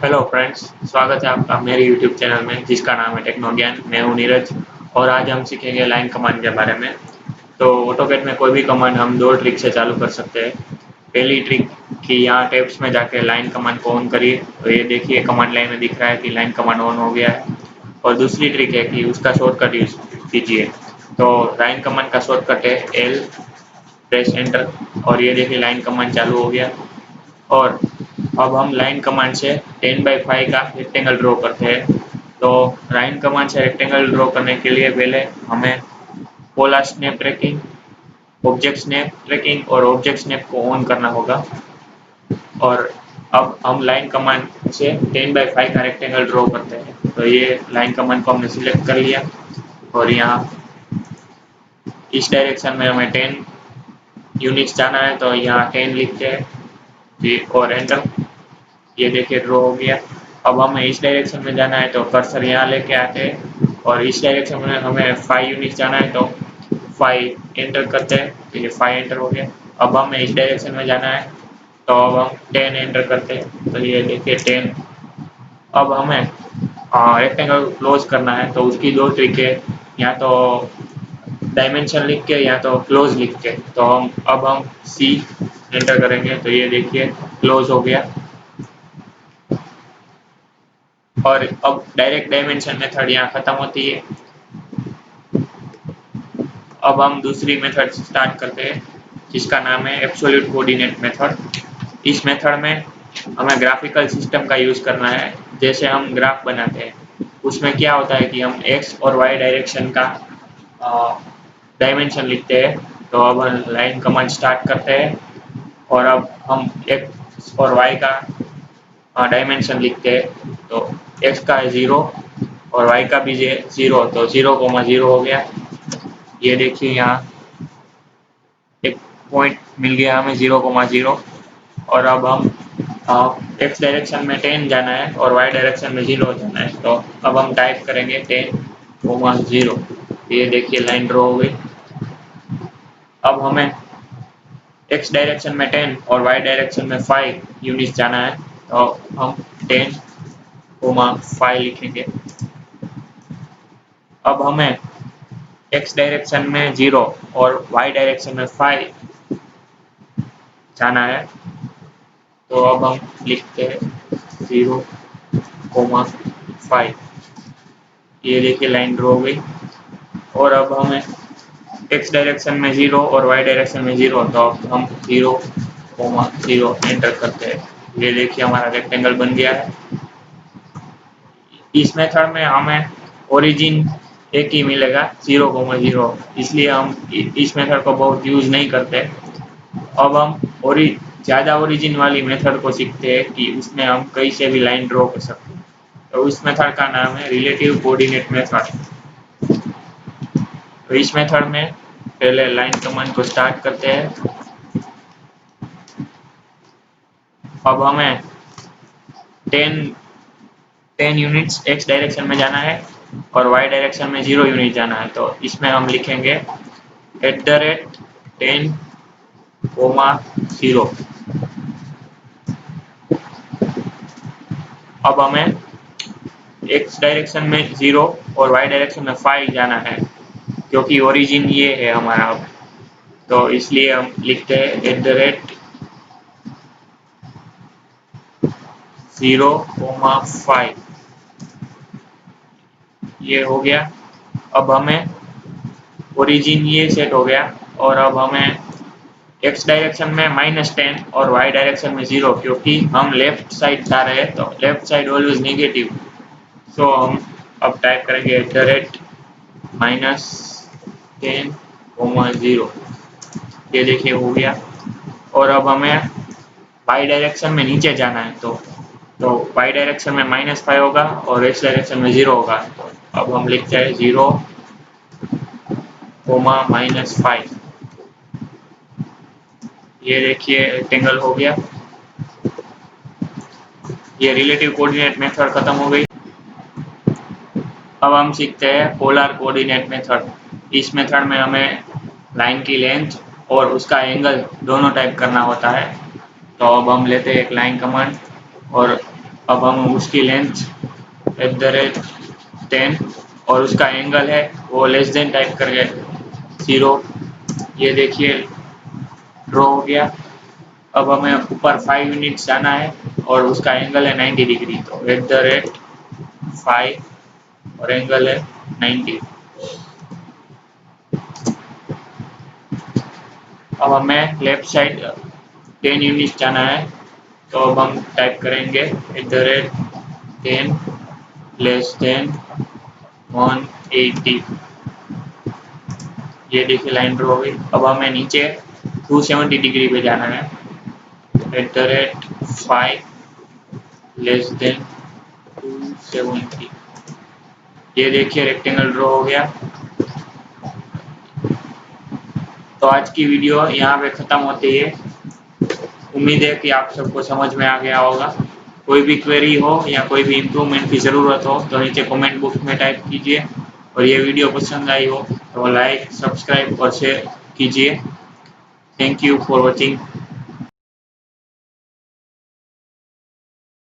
Hello friends, स्वागत है आपका मेरे यूट्यूब चैनल में जिसका नाम है टेक्नो ज्ञान। मैं हूं नीरज और आज हम सीखेंगे लाइन कमांड के बारे में। तो ऑटोकैड में कोई भी कमांड हम दो ट्रिक से चालू कर सकते हैं। पहली ट्रिक कि यहाँ टैब्स में जाके लाइन कमांड को ऑन करिए, तो ये देखिए कमांड लाइन में दिख रहा है कि लाइन कमांड ऑन हो गया है। और दूसरी ट्रिक है कि उसका शॉर्टकट यूज कीजिए। तो लाइन कमांड का शॉर्टकट है एल, प्रेस एंटर और ये देखिए लाइन कमांड चालू हो गया। और अब हम लाइन कमांड से 10x5 का रेक्टेंगल ड्रॉ करते हैं। तो लाइन कमांड से रेक्टेंगल ड्रॉ करने के लिए पहले हमें polar snap tracking, object snap tracking और ऑब्जेक्ट स्नैप को ऑन करना होगा। और अब हम लाइन कमांड से 10x5 का रेक्टेंगल ड्रॉ करते हैं। तो ये लाइन कमांड को हमने सिलेक्ट कर लिया और यहाँ इस डायरेक्शन में हमें 10 यूनिट्स जाना है, तो यहाँ 10 लिखते हैं जी और एंटर। ये देखिए ड्रॉ हो गया। अब हमें इस डायरेक्शन में जाना है, तो कर्सर यहाँ लेके आते हैं और इस डायरेक्शन में हमें 5 यूनिट जाना है, तो 5 एंटर करते हैं। तो ये 5 एंटर हो गया। अब हमें इस डायरेक्शन में जाना है, तो अब हम 10 एंटर करते हैं। तो ये देखिए 10। अब हमें रेक्टेंगल क्लोज करना है, तो उसकी दो ट्रिक है, या तो डायमेंशन लिख के या तो क्लोज लिख के। तो हम सी एंटर करेंगे, तो ये देखिए क्लोज हो गया। और अब डायरेक्ट डायमेंशन मेथड यहाँ खत्म होती है। अब हम दूसरी मेथड स्टार्ट करते हैं जिसका नाम है एब्सोल्यूट कोऑर्डिनेट मेथड। इस मेथड में हमें ग्राफिकल सिस्टम का यूज़ करना है। जैसे हम ग्राफ बनाते हैं, उसमें क्या होता है कि हम एक्स और वाई डायरेक्शन का डायमेंशन लिखते हैं। तो अब हम लाइन कमांड स्टार्ट करते हैं और अब हम एक्स और वाई का डायमेंशन लिखते हैं। तो एक्स का है 0 और वाई का भी 0, तो 0,0 हो गया। ये देखिए यहाँ एक पॉइंट मिल गया हमें 0,0। और अब हम एक्स डायरेक्शन में 10 जाना है और वाई डायरेक्शन में 0 जाना है। तो अब हम टाइप करेंगे 10,0। ये देखिए लाइन ड्रॉ हो गई। अब हमें एक्स डायरेक्शन में 10 और वाई डायरेक्शन में 5 यूनिट जाना है, तो हम 10,5 लिखेंगे। अब हमें एक्स डायरेक्शन में 0 और वाई डायरेक्शन में 5 जाना है, तो अब हम लिखते हैं 0,5। ये देखिए लाइन ड्रॉ हो गई। और अब हमें एक्स डायरेक्शन में 0 और वाई डायरेक्शन में 0, तो अब हम 0,0 एंटर करते हैं। ये देखिए हमारा रेक्टेंगल बन गया है। इस मेथड में हमें ओरिजिन एक ही मिलेगा 0,0, इसलिए हम इस मेथड को बहुत यूज़ नहीं करते। अब हम ज़्यादा ओरिजिन वाली मेथड को सीखते हैं कि उसमें हम कहीं से भी लाइन ड्रॉ कर सकते हैं। तो उस मेथड का नाम है रिलेटिव कोऑर्डिनेट मेथड। तो इस मेथड में पहले लाइन कमांड को स्टार्ट करते हैं। अब हमें 10 यूनिट्स एक्स डायरेक्शन में जाना है और वाई डायरेक्शन में 0 यूनिट जाना है। तो इसमें हम लिखेंगे @10,0। अब हमें एक्स डायरेक्शन में 0 और वाई डायरेक्शन में 5 जाना है, क्योंकि ओरिजिन ये है हमारा। अब तो इसलिए हम लिखते हैं @0,5। ये हो गया। अब हमें ओरिजिन ये सेट हो गया। और अब हमें एक्स डायरेक्शन में -10 और वाई डायरेक्शन में 0, क्योंकि हम लेफ्ट साइड जा रहे हैं, तो लेफ्ट साइड ऑलवेज नेगेटिव। सो हम अब टाइप करेंगे -10,0। ये देखिए हो गया। और अब हमें वाई डायरेक्शन में नीचे जाना है, तो वाई डायरेक्शन में -5 होगा और एक्स डायरेक्शन में 0 होगा। तो अब हम लिखते हैं 0, -5। ये देखिए रेक्टेंगल हो गया। ये रिलेटिव कोऑर्डिनेट मेथड खत्म हो गई। अब हम सीखते हैं पोलर कोऑर्डिनेट मेथड। इस मेथड में हमें लाइन की लेंथ और उसका एंगल दोनों टाइप करना होता है। तो अब हम लेते हैं एक लाइन कमांड और अब हम उसकी लेंथ @10 और उसका एंगल है वो लेस देन टाइप करके 0। ये देखिए ड्रॉ हो गया। अब हमें ऊपर 5 यूनिट्स जाना है और उसका एंगल है 90 डिग्री, तो @5 और एंगल है 90। अब हमें लेफ्ट साइड 10 यूनिट्स जाना है, तो अब हम टाइप करेंगे @10 लेस देन 180। ये देखिए लाइन ड्रॉ हो गई। अब हमें नीचे 270 डिग्री पे जाना है, @5 लेस देन 270। ये देखिए रेक्टेंगल ड्रॉ हो गया। तो आज की वीडियो यहाँ पे ख़त्म होती है। उम्मीद है कि आप सबको समझ में आ गया होगा। कोई भी क्वेरी हो या कोई भी इम्प्रूवमेंट की ज़रूरत हो तो नीचे कमेंट बॉक्स में टाइप कीजिए। और ये वीडियो पसंद आई हो तो लाइक, सब्सक्राइब और शेयर कीजिए। Thank you for watching.